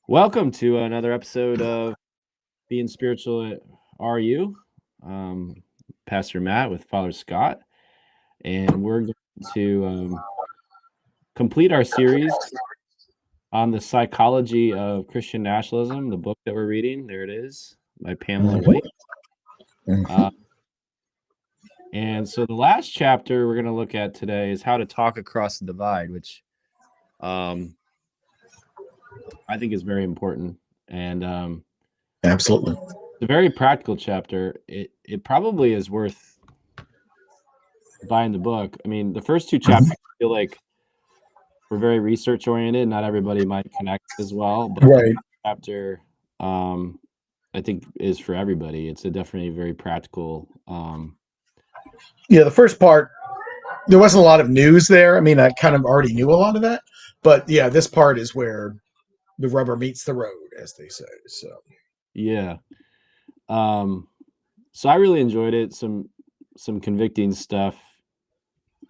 Welcome to another episode of Being Spiritual at RU. Pastor Matt with Father Scott, and we're going to complete our series on the psychology of Christian nationalism, the book that we're reading. There it is, by Pamela White. And so the last chapter we're going to look at today is how to talk across the divide, which I think is very important. And absolutely, it's a very practical chapter. It probably is worth buying the book. I mean, the first two chapters I feel like we're very research oriented. Not everybody might connect as well, but right. the chapter I think is for everybody. It's a definitely very practical. Yeah, the first part, there wasn't a lot of news there. I mean, I kind of already knew a lot of that, but yeah, this part is where the rubber meets the road, as they say. So yeah. So I really enjoyed it. Some convicting stuff,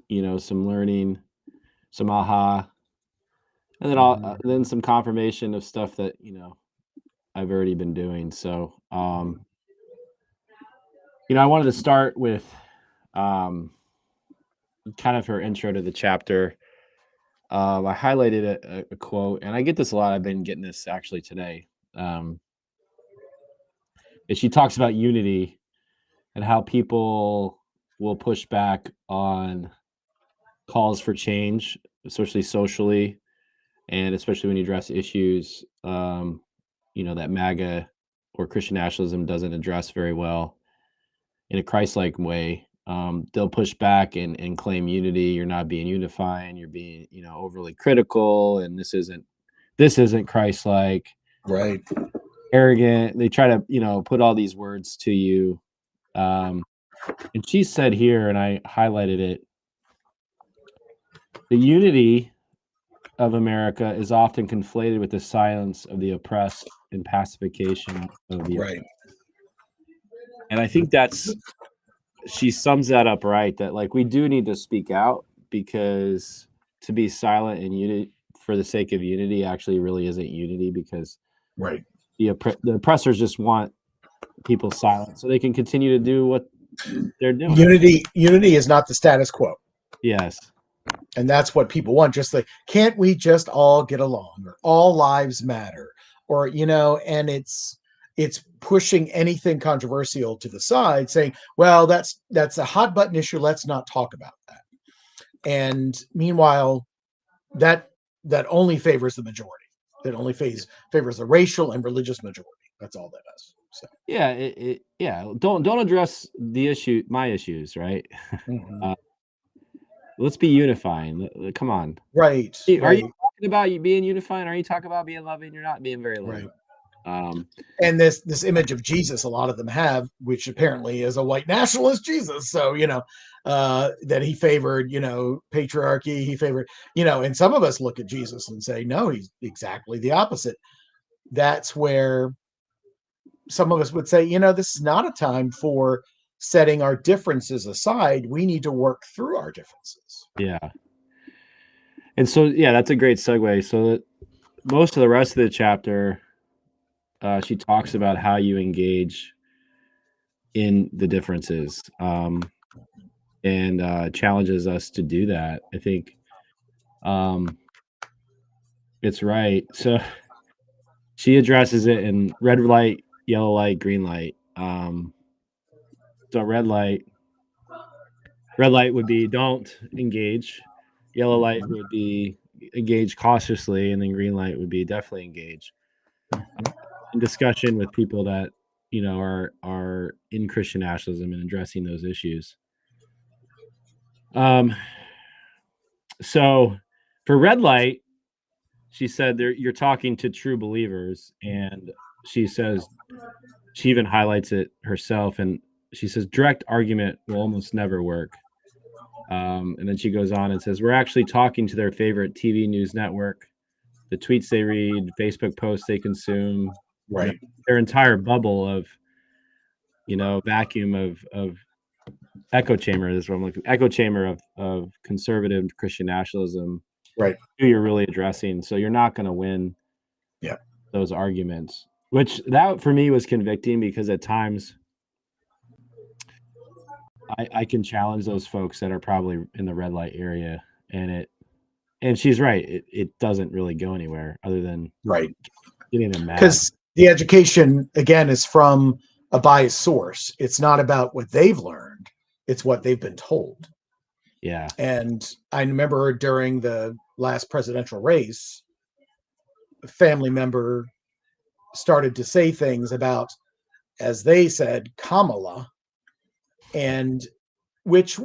some learning, some aha, and then then some confirmation of stuff that I've already been doing. So I wanted to start with kind of her intro to the chapter. I highlighted a quote, and I get this a lot. I've been getting this actually today. And she talks about unity and how people will push back on calls for change, especially socially, and especially when you address issues, that MAGA or Christian nationalism doesn't address very well in a Christ-like way. They'll push back and claim unity. You're not being unifying. You're being, overly critical, and this isn't Christ-like. right, Arrogant. They try to, put all these words to you. And she said here, and I highlighted it, the unity of America is often conflated with the silence of the oppressed and pacification of the right. And I think she sums that up right, that like we do need to speak out, because to be silent and unity for the sake of unity actually really isn't unity, because Right. the oppressors just want people silent so they can continue to do what they're doing. Unity is not the status quo. Yes. And that's what people want. Just like, can't we just all get along, or all lives matter, or and it's pushing anything controversial to the side, saying, well, that's a hot button issue, let's not talk about that. And meanwhile, that only favors the majority. That only favors the racial and religious majority. That's all that does. So yeah, don't address the issue, my issues, right? Let's be unifying. Come on. Right. Are you talking about you being unifying? Are you talking about being loving? You're not being very loving. Right. And this image of Jesus, a lot of them have, which apparently is a white nationalist Jesus. So, that he favored, patriarchy, he favored, and some of us look at Jesus and say, no, he's exactly the opposite. That's where some of us would say, this is not a time for setting our differences aside. We need to work through our differences. Yeah. And so, yeah, that's a great segue. So most of the rest of the chapter, she talks about how you engage in the differences, and challenges us to do that. I think it's right. So she addresses it in red light, yellow light, green light. So red light would be don't engage. Yellow light would be engage cautiously, and then green light would be definitely engage. In discussion with people that are in Christian nationalism and addressing those issues. So for red light, she said you're talking to true believers, and she says she even highlights it herself, and she says direct argument will almost never work. And then she goes on and says we're actually talking to their favorite TV news network, the tweets they read, Facebook posts they consume, right? Their entire bubble of vacuum of echo chamber. This is what I'm looking. Echo chamber of conservative Christian nationalism Right. who you're really addressing. So you're not going to win Yeah. those arguments, which that for me was convicting because at times I can challenge those folks that are probably in the red light area, and she's right. It doesn't really go anywhere other than Right. getting them mad. Because the education, again, is from a biased source. It's not about what they've learned, it's what they've been told. Yeah. And I remember during the last presidential race, a family member started to say things about, as they said, Kamala, and which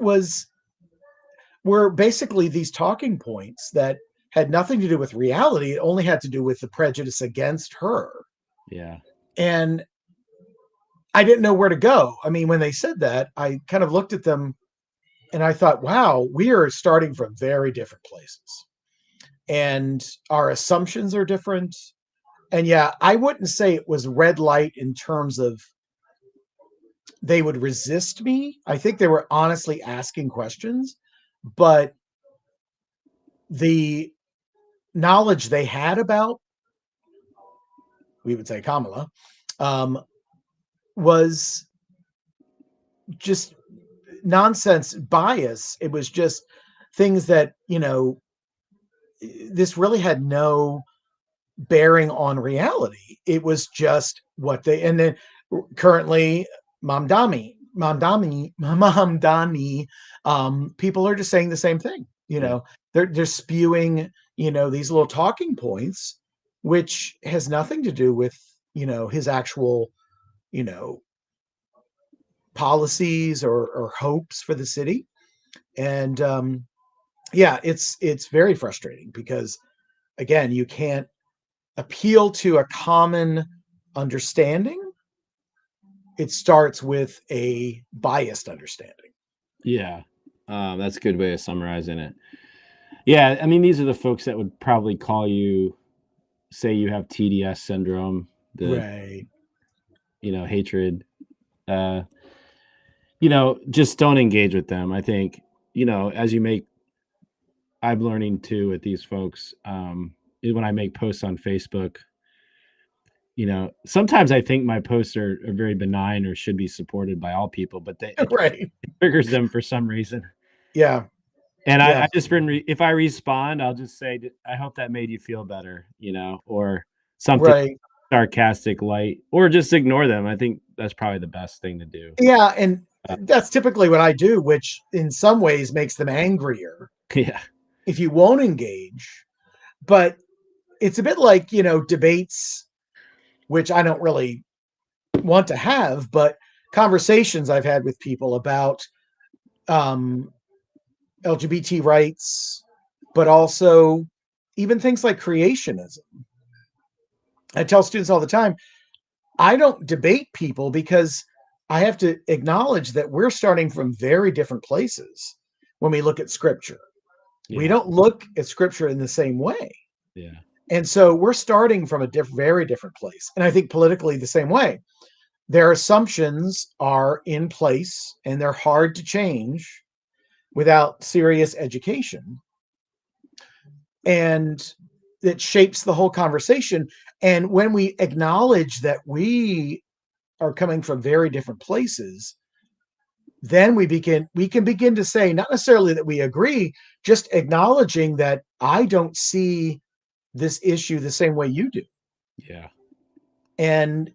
were basically these talking points that had nothing to do with reality. It only had to do with the prejudice against her. Yeah. And I didn't know where to go. I mean, when they said that, I kind of looked at them and I thought, wow, we are starting from very different places. And our assumptions are different. And yeah, I wouldn't say it was red light in terms of they would resist me. I think they were honestly asking questions, but the knowledge they had about, we would say Kamala, um, was just nonsense bias. It was just things that, this really had no bearing on reality. It was just what they, and then currently Mamdani, people are just saying the same thing. Yeah. They're spewing, these little talking points, which has nothing to do with, his actual, you know, policies or hopes for the city. And yeah, it's very frustrating because again, you can't appeal to a common understanding. It starts with a biased understanding. Yeah. That's a good way of summarizing it. Yeah, I mean, these are the folks that would probably call you, say you have TDS syndrome, the Right. hatred. Uh, just don't engage with them. I think, as you make, I'm learning too with these folks, when I make posts on Facebook, sometimes I think my posts are very benign or should be supported by all people, but it Right. triggers them for some reason. Yeah. And Yeah. I just if I respond, I'll just say, I hope that made you feel better, or something Right. sarcastic, light, or just ignore them. I think that's probably the best thing to do. Yeah. And Uh, that's typically what I do, which in some ways makes them angrier yeah. if you won't engage. But it's a bit like, debates, which I don't really want to have, but conversations I've had with people about um, LGBT rights, but also even things like creationism. I tell students all the time, I don't debate people because I have to acknowledge that we're starting from very different places when we look at scripture. We Yeah. don't look at scripture in the same way. Yeah. And so we're starting from a very different place. And I think politically the same way. Their assumptions are in place and they're hard to change without serious education. And it shapes the whole conversation. And when we acknowledge that we are coming from very different places, then we can begin to say, not necessarily that we agree, just acknowledging that I don't see this issue the same way you do. Yeah. And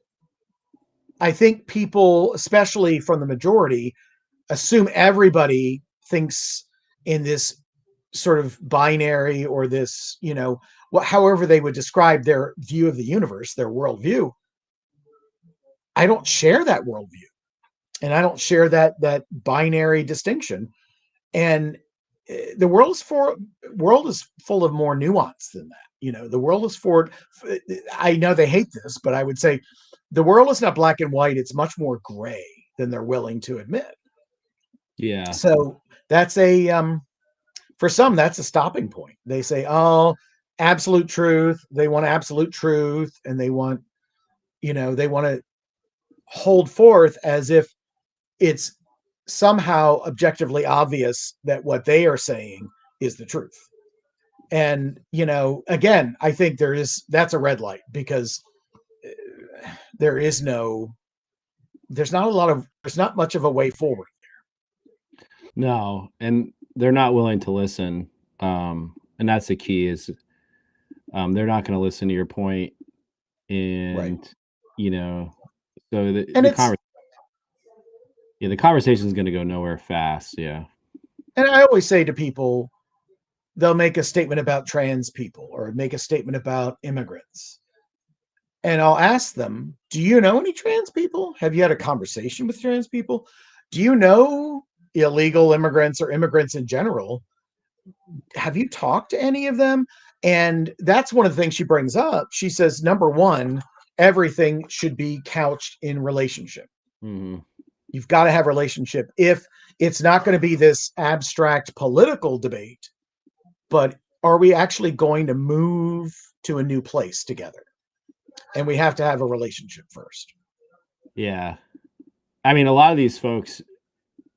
I think people, especially from the majority, assume everybody thinks in this sort of binary or this, however they would describe their view of the universe, their worldview. I don't share that worldview, and I don't share that binary distinction. And the world is full of more nuance than that. The world is for. I know they hate this, but I would say the world is not black and white. It's much more gray than they're willing to admit. Yeah. So that's for some, that's a stopping point. They say, oh, absolute truth. They want absolute truth, and they want to hold forth as if it's somehow objectively obvious that what they are saying is the truth. And, again, I think that's a red light, because there's not much of a way forward. No, and they're not willing to listen. And that's the key is they're not going to listen to your point. Right. And, you know, so And the conversation is going to go nowhere fast. Yeah. and I always say to people, they'll make a statement about trans people or make a statement about immigrants. And I'll ask them, do you know any trans people? Have you had a conversation with trans people? Do you know illegal immigrants or immigrants in general? Have you talked to any of them? And that's one of the things she brings up. She says, number one, everything should be couched in relationship. Mm-hmm. You've got to have relationship. If it's not going to be this abstract political debate, but are we actually going to move to a new place together? And we have to have a relationship first. Yeah. I mean, a lot of these folks,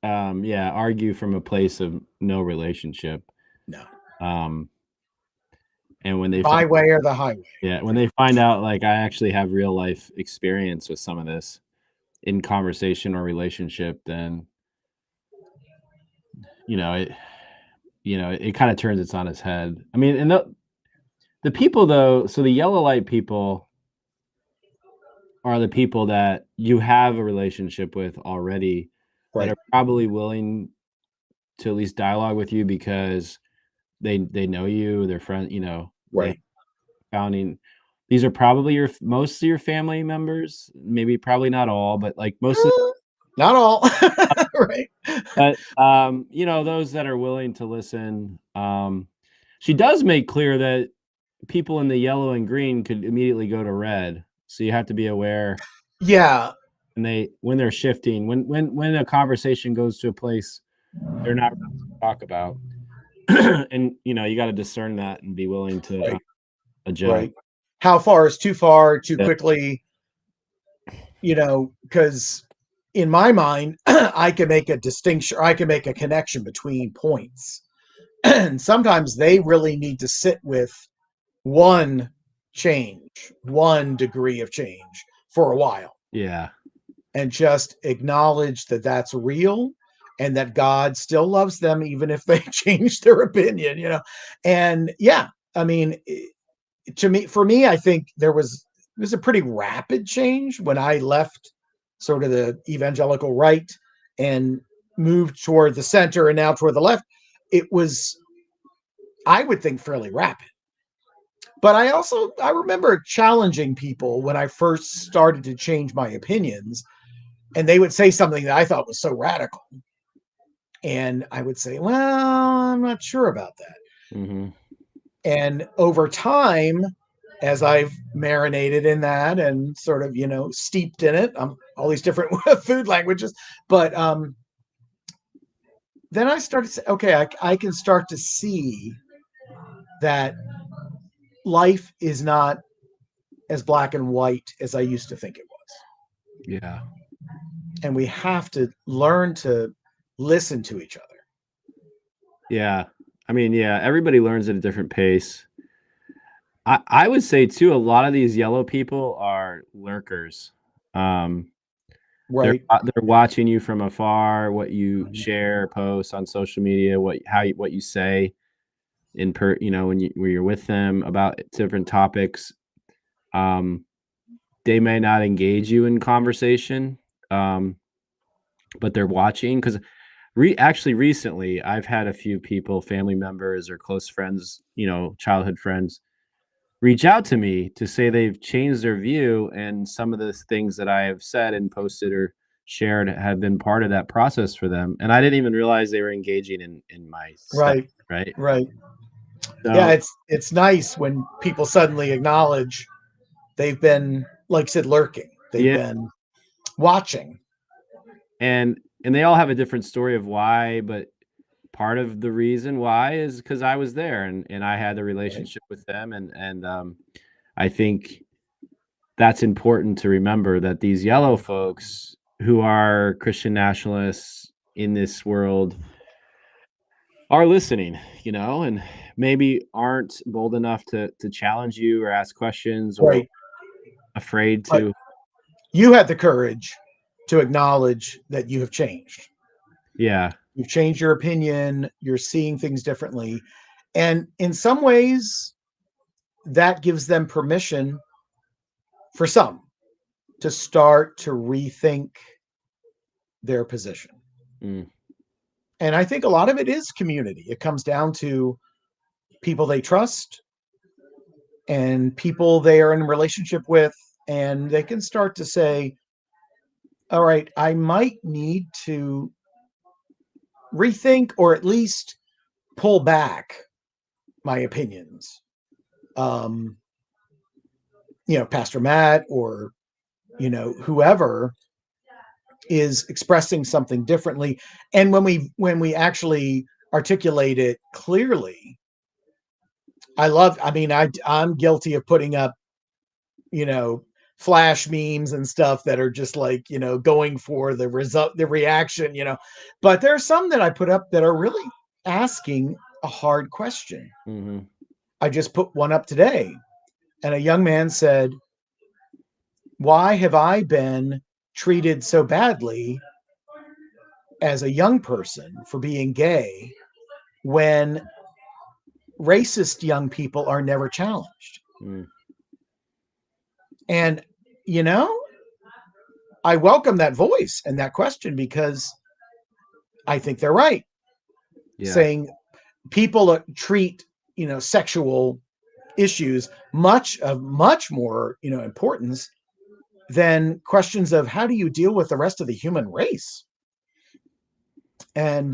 argue from a place of no relationship. No. And when they My way or the highway. when they find out, like, I actually have real life experience with some of this in conversation or relationship, then, it kind of turns it on its head. I mean, and the people though, so the yellow light people are the people that you have a relationship with already, Right. that are probably willing to at least dialogue with you because they know you, they're friends, Right. These are probably most of your family members, maybe probably not all, but like most of not all. Right. But those that are willing to listen. She does make clear that people in the yellow and green could immediately go to red. So you have to be aware. Yeah. And when they're shifting, when a conversation goes to a place they're not ready to talk about. And you got to discern that and be willing to adjust. Right. How far is too far, too quickly? Because in my mind, I can make a distinction, or I can make a connection between points. And sometimes they really need to sit with one degree of change for a while. Yeah. And just acknowledge that that's real and that God still loves them, even if they change their opinion, And yeah, I mean, for me, I think it was a pretty rapid change when I left sort of the evangelical right and moved toward the center and now toward the left. It was, I would think, fairly rapid. But I remember challenging people when I first started to change my opinions, and they would say something that I thought was so radical. And I would say, well, I'm not sure about that. Mm-hmm. And over time, as I've marinated in that and sort of, steeped in it, all these different food languages, but then I started to say, okay, I can start to see that life is not as black and white as I used to think it was. Yeah. And we have to learn to listen to each other. Yeah. I mean, everybody learns at a different pace. I would say too, a lot of these yellow people are lurkers. Right. They're watching you from afar, what you share, post on social media, what you say when you're with them about different topics. They may not engage you in conversation, but they're watching because actually recently I've had a few people, family members or close friends, childhood friends, reach out to me to say they've changed their view, and some of the things that I have said and posted or shared have been part of that process for them. And I didn't even realize they were engaging in my stuff. Right. So, yeah, it's nice when people suddenly acknowledge they've been, like I said, lurking. They've been watching. And they all have a different story of why, but part of the reason why is because I was there and I had a relationship with them. And I think that's important to remember, that these yellow folks who are Christian nationalists in this world, are listening, and maybe aren't bold enough to challenge you or ask questions, or Right. afraid But to. you had the courage to acknowledge that you have changed. Yeah. You've changed your opinion. You're seeing things differently. And in some ways, that gives them permission, for some, to start to rethink their position. Mm, And I think a lot of it is community. It comes down to people they trust and people they are in a relationship with. And they can start to say, all right, I might need to rethink or at least pull back my opinions. Um, Pastor Matt or, whoever is expressing something differently. And when we actually articulate it clearly, I'm guilty of putting up, you know, flash memes and stuff that are just like, going for the result, the reaction, but there are some that I put up that are really asking a hard question. hmm I just put one up today, and a young man said, why have I been treated so badly as a young person for being gay when racist young people are never challenged? mm, And, you know, I welcome that voice and that question because I think they're right. yeah. Saying people treat, sexual issues much more, importance than questions of how do you deal with the rest of the human race. And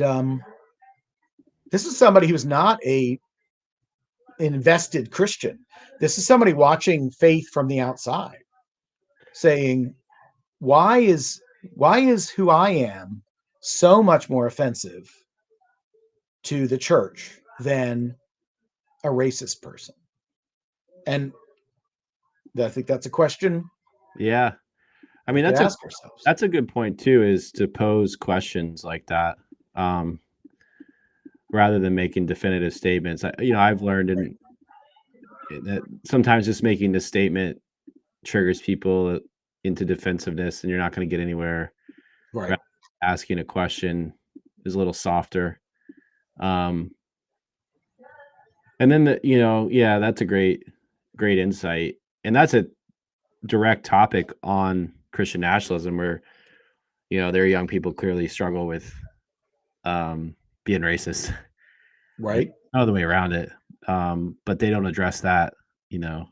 this is somebody who's not a invested Christian. This is somebody watching faith from the outside, saying, why is who I am so much more offensive to the church than a racist person? And I think that's a question Yeah. I we mean, could ask ourselves. that's a good point too, is to pose questions like that, um, rather than making definitive statements. I've learned Right. that sometimes just making the statement triggers people into defensiveness, and you're not going to get anywhere. Right. Rather than asking a question is a little softer. Um, and then yeah, that's a great insight, and that's a direct topic on Christian nationalism, where their young people clearly struggle with um, being racist. And Right. no other way around it. But they don't address that, you know.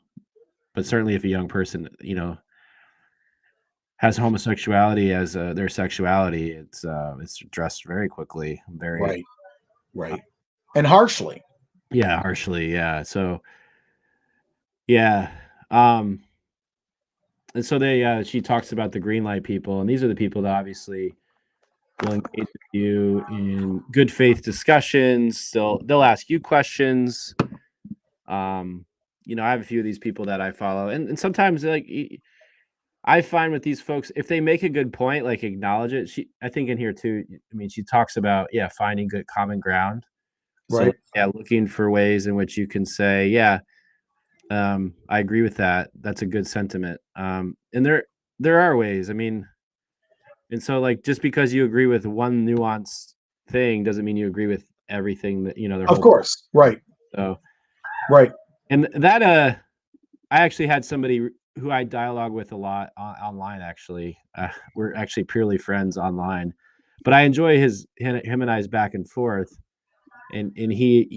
But certainly, if a young person, has homosexuality as their sexuality, it's addressed very quickly, very Right. Right. And harshly. yeah, harshly, yeah. So yeah, um, and so she talks about the green light people, and these are the people that obviously will engage with you in good faith discussions. They'll ask you questions. Um, I have a few of these people that I follow, and sometimes I find with these folks, if they make a good point, like acknowledge it. I think in here too. I mean, she talks about finding good common ground. So Right. yeah, looking for ways in which you can say, yeah, I agree with that. That's a good sentiment. And there are ways. I mean, and so like just because you agree with one nuanced thing doesn't mean you agree with everything that their Of whole. course. Right. So Right. and that I actually had somebody who I dialogue with a lot online. Actually, we're actually purely friends online, but I enjoy him and I's back and forth. And he,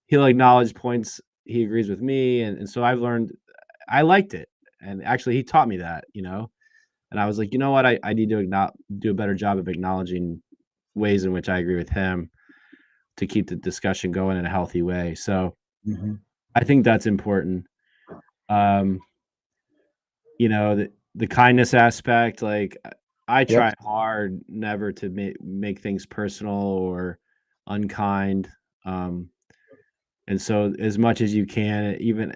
he'll acknowledge points he agrees with me, and so I've learned I liked it, and actually he taught me that, and I was like, you know what, I need to do a better job of acknowledging ways in which I agree with him to keep the discussion going in a healthy way. So Mm-hmm. I think that's important. Um, the kindness aspect, like I Yep. try hard never to make things personal or unkind. Um, and so as much as you can, even,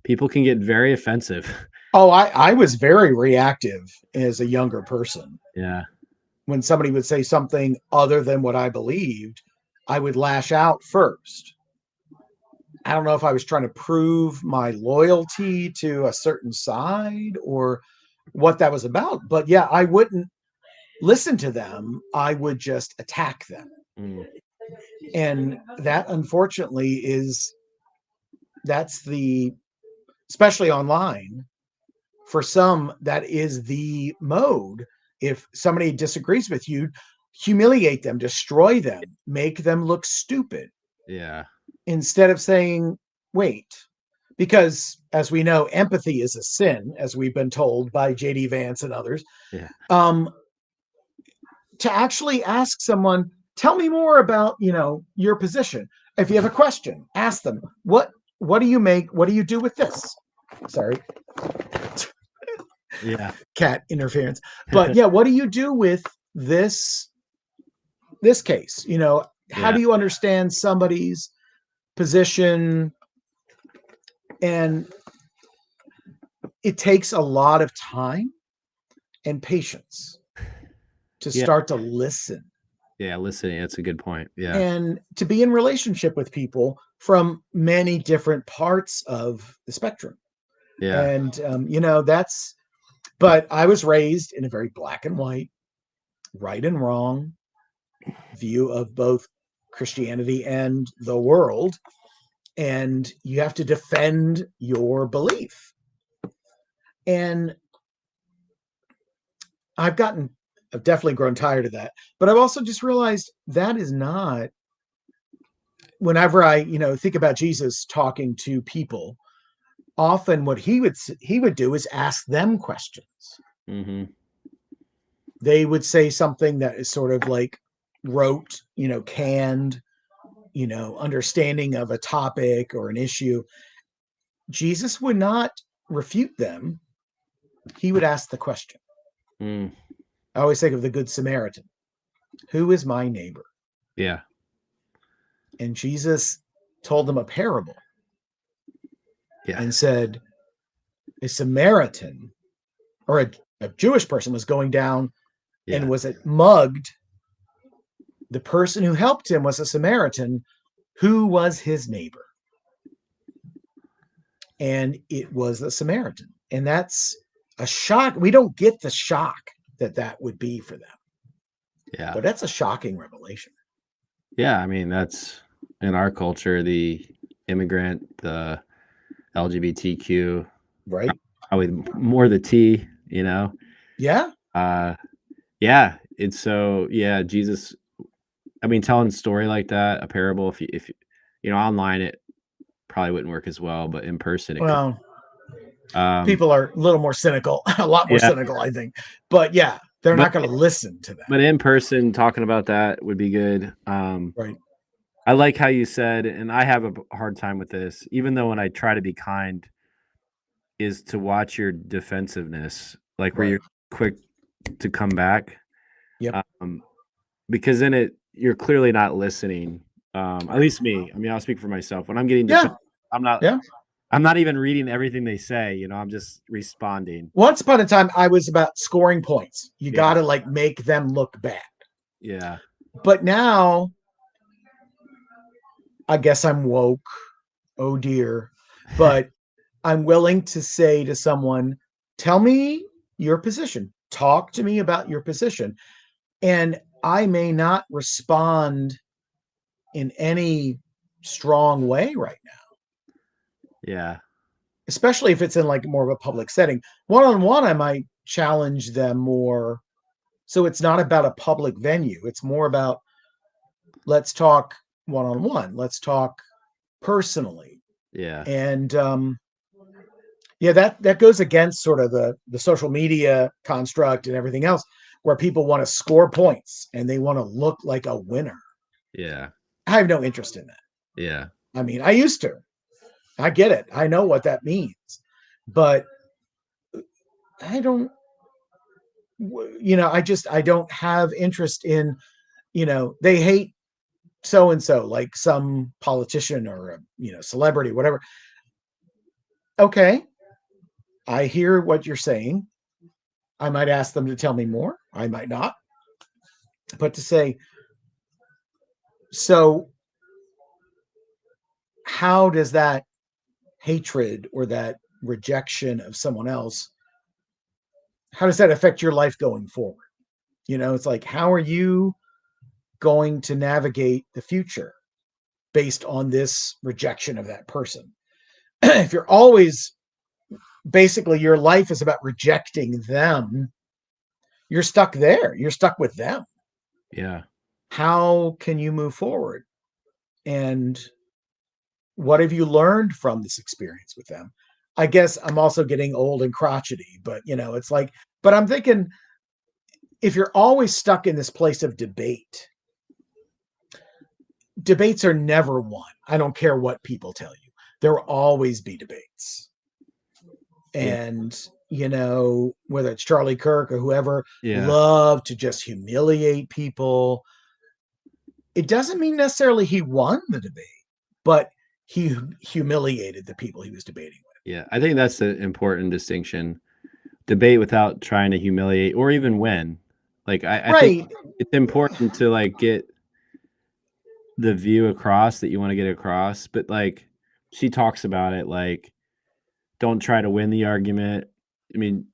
people can get very offensive. Oh, I was very reactive as a younger person. Yeah. When somebody would say something other than what I believed, I would lash out first. I don't know if I was trying to prove my loyalty to a certain side or what that was about. But yeah, I wouldn't listen to them. I would just attack them. Mm. And that, unfortunately, especially online, for some, that is the mode. If somebody disagrees with you, humiliate them, destroy them, make them look stupid. Yeah. Instead of saying, wait, because as we know, empathy is a sin, as we've been told by J.D. Vance and others. Yeah. To actually ask someone, tell me more about, your position. If you have a question, ask them, what do you do with this? Sorry. Yeah. Cat interference. But yeah, what do you do with this case? How do you understand somebody's position? And it takes a lot of time and patience to start to listen. Yeah, listening. That's a good point. Yeah. And to be in relationship with people from many different parts of the spectrum. Yeah. And, but I was raised in a very black and white, right and wrong view of both Christianity and the world. And you have to defend your belief. And I've definitely grown tired of that. But I've also just realized that is not, whenever I, think about Jesus talking to people, often what he would do is ask them questions. Mm-hmm. They would say something that is sort of like rote, canned, understanding of a topic or an issue. Jesus would not refute them. He would ask the question. Mm. I always think of the Good Samaritan. Who is my neighbor? Yeah. And Jesus told them a parable. Yeah. And said, a Samaritan or a Jewish person was going down and was mugged. The person who helped him was a Samaritan. Who was his neighbor? And it was a Samaritan. And that's a shock. We don't get the shock that would be for them. Yeah. But that's a shocking revelation. Yeah. I mean, that's in our culture, the immigrant, the LGBTQ, right? Probably more the T, Yeah. Yeah. It's so, yeah, Jesus, I mean, telling a story like that, a parable, if online, it probably wouldn't work as well, but in person, it could. People are a little more cynical, a lot more cynical, I think. But yeah, they're not going to listen to that. But in person, talking about that would be good. Right. I like how you said, and I have a hard time with this, even though when I try to be kind, is to watch your defensiveness, like where you're quick to come back. Yep. Because then you're clearly not listening. At least me. I mean, I'll speak for myself. When I'm getting defensive, I'm not even reading everything they say. I'm just responding. Once upon a time, I was about scoring points. You got to make them look bad. Yeah. But now, I guess I'm woke. Oh dear. But I'm willing to say to someone, tell me your position. Talk to me about your position. And I may not respond in any strong way right now. Yeah. Especially if it's in more of a public setting. One-on-one, I might challenge them more. So it's not about a public venue. It's more about, let's talk one-on-one. Let's talk personally. Yeah. And that goes against sort of the social media construct and everything else, where people want to score points and they want to look like a winner. Yeah. I have no interest in that. Yeah. I mean, I used to. I get it. I know what that means. But I don't, I don't have interest in, they hate so-and-so, like some politician or a celebrity, whatever. Okay. I hear what you're saying. I might ask them to tell me more. I might not. But to say, So how does that hatred or that rejection of someone else, how does that affect your life going forward? It's like, how are you going to navigate the future based on this rejection of that person? If you're always, basically, your life is about rejecting them, you're stuck there. You're stuck with them. Yeah. How can you move forward? And what have you learned from this experience with them? I guess I'm also getting old and crotchety, but it's like, but I'm thinking, if you're always stuck in this place of debates are never won. I don't care what people tell you. There will always be debates. Yeah. And, whether it's Charlie Kirk or whoever, Yeah. love to just humiliate people. It doesn't mean necessarily he won the debate, but he humiliated the people he was debating with. Yeah. I think that's an important distinction. Debate without trying to humiliate or even win. Like, I think Right. it's important to like get the view across that you want to get across. But like, she talks about it, like, don't try to win the argument. I mean,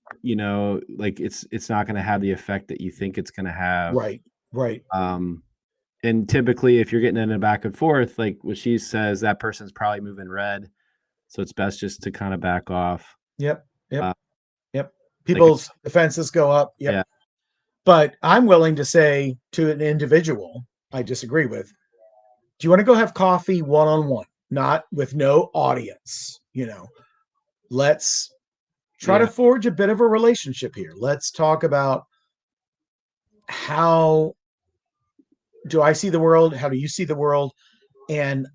like it's not going to have the effect that you think it's going to have. Right. Right. And typically if you're getting in a back and forth, like what she says, that person's probably moving red. So it's best just to kind of back off. Yep. Yep. Uh, Yep. like, People's defenses go up. Yep. yeah. But I'm willing to say to an individual I disagree with, do you want to go have coffee one-on-one, not with no audience? Let's try to forge a bit of a relationship here. Let's talk about, how do I see the world? How do you see the world? And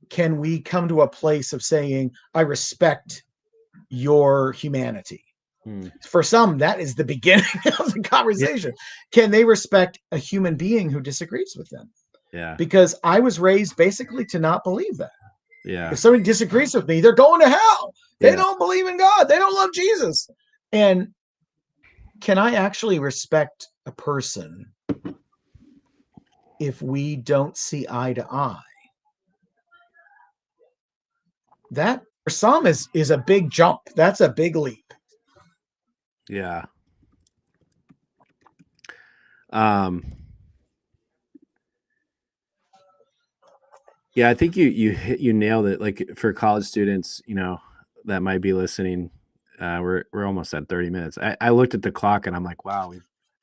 can we come to a place of saying, I respect your humanity? For some, that is the beginning of the conversation. Yeah. Can they respect a human being who disagrees with them? Yeah. Because I was raised basically to not believe that. Yeah. If somebody disagrees with me, they're going to hell. They don't believe in God. They don't love Jesus. And can I actually respect a person if we don't see eye to eye? That for some is a big jump. That's a big leap. Yeah. Yeah, I think you nailed it. Like for college students, that might be listening, we're almost at 30 minutes. I looked at the clock and I'm like, wow,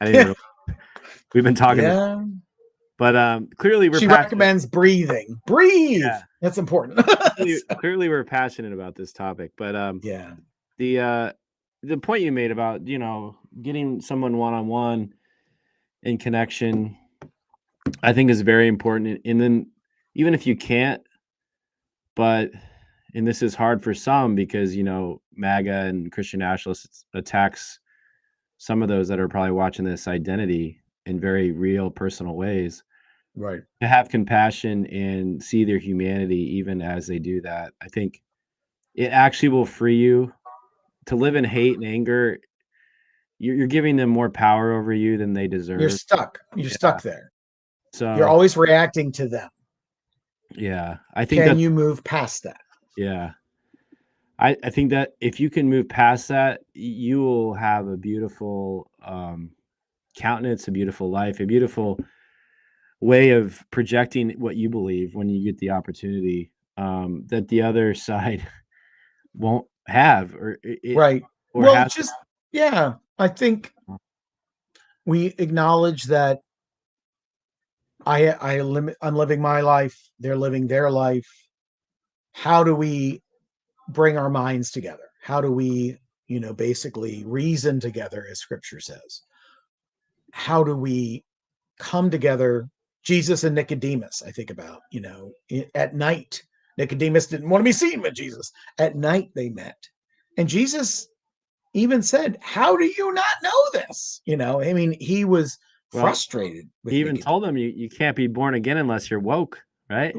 we've been talking. Yeah. But clearly she recommends breathing. Breathe. Yeah. That's important. clearly we're passionate about this topic. But yeah. The point you made about, getting someone one-on-one in connection, I think is very important. And then even if you can't, and this is hard for some because, MAGA and Christian Nationalists attacks some of those that are probably watching this identity in very real personal ways. Right. To have compassion and see their humanity even as they do that. I think it actually will free you. To live in hate and anger, you're giving them more power over you than they deserve. You're stuck. You're stuck there. So you're always reacting to them. Yeah. I think Can you move past that? Yeah. I think that if you can move past that, you will have a beautiful countenance, a beautiful life, a beautiful way of projecting what you believe when you get the opportunity, that the other side won't have, right. Or well, just I think we acknowledge that I'm living my life, they're living their life. How do we bring our minds together? How do we, basically reason together, as scripture says? How do we come together? Jesus and Nicodemus, I think about, at night. Nicodemus didn't want to be seen with Jesus. At night they met. And Jesus even said, how do you not know this? He was frustrated. He even told them you can't be born again unless you're woke, right?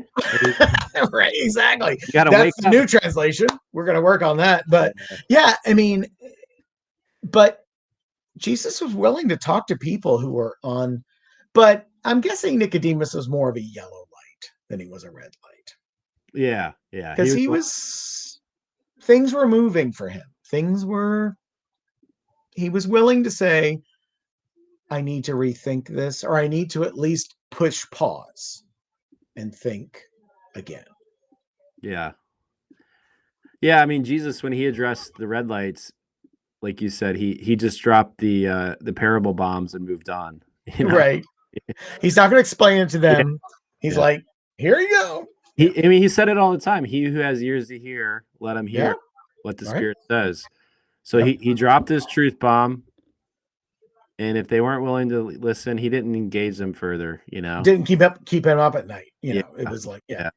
Right, exactly. You gotta That's wake the up. new translation. We're going to work on that. But but Jesus was willing to talk to people who were on, but I'm guessing Nicodemus was more of a yellow than he was a red light. Yeah. Because things were moving for him. He was willing to say, I need to rethink this, or I need to at least push pause and think again. Yeah. Yeah, I mean, Jesus, when he addressed the red lights, like you said, he just dropped the parable bombs and moved on. You know? Right. He's not going to explain it to them. He's Yeah. like, here you go. I mean, he said it all the time. He who has ears to hear, let him hear what the Spirit says. So he dropped his truth bomb, and if they weren't willing to listen, he didn't engage them further. You know, didn't keep him up at night. You know, it was like, yeah.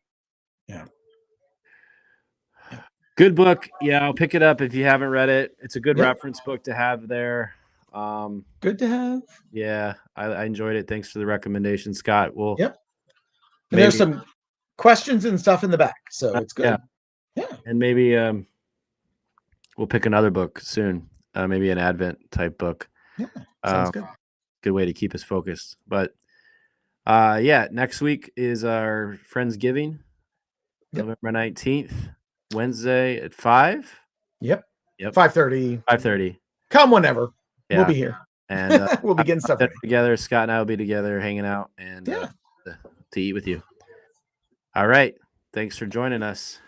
Good book. Yeah, I'll pick it up if you haven't read it. It's a good reference book to have there. Good to have. Yeah, I enjoyed it. Thanks for the recommendation, Scott. Well, and there's some questions and stuff in the back, so it's good. Yeah. And maybe we'll pick another book soon. Maybe an Advent type book. Yeah, sounds good. Good way to keep us focused. But next week is our Friendsgiving, November 19th, Wednesday at 5. Yep. 5:30. 5:30. Come whenever. Yeah. We'll be here. And we'll be getting stuff ready. Together. Scott and I will be together hanging out and to eat with you. All right. Thanks for joining us.